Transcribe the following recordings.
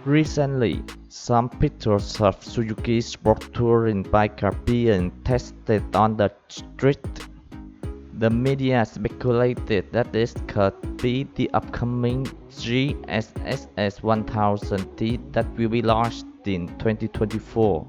Recently, some pictures of Suzuki Sport Touring bike are being tested on the street. The media speculated that this could be the upcoming GSX-S1000T that will be launched in 2024.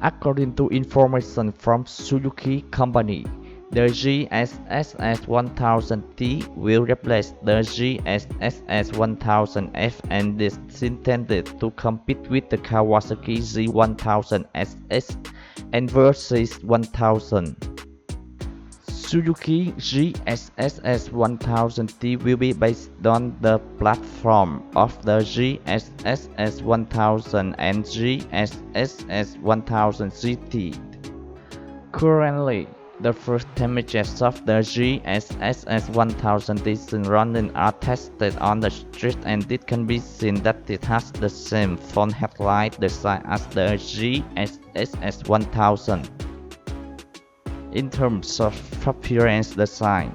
According to information from Suzuki company, the GSX-S1000T will replace the GSX-S1000F and is intended to compete with the Kawasaki Z1000SS and Versys 1000. Suzuki GSX-S1000T will be based on the platform of the GSX-S1000 and GSX-S1000GT. Currently, the first images of the GSX-S1000 design running are tested on the street, and it can be seen that it has the same front headlight design as the GSX-S1000. In terms of appearance design,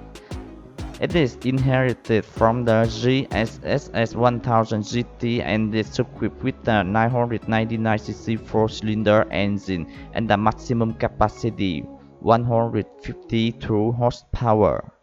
it is inherited from the GSX-S1000GT and is equipped with a 999cc 4-cylinder engine and a maximum capacity 152 horsepower.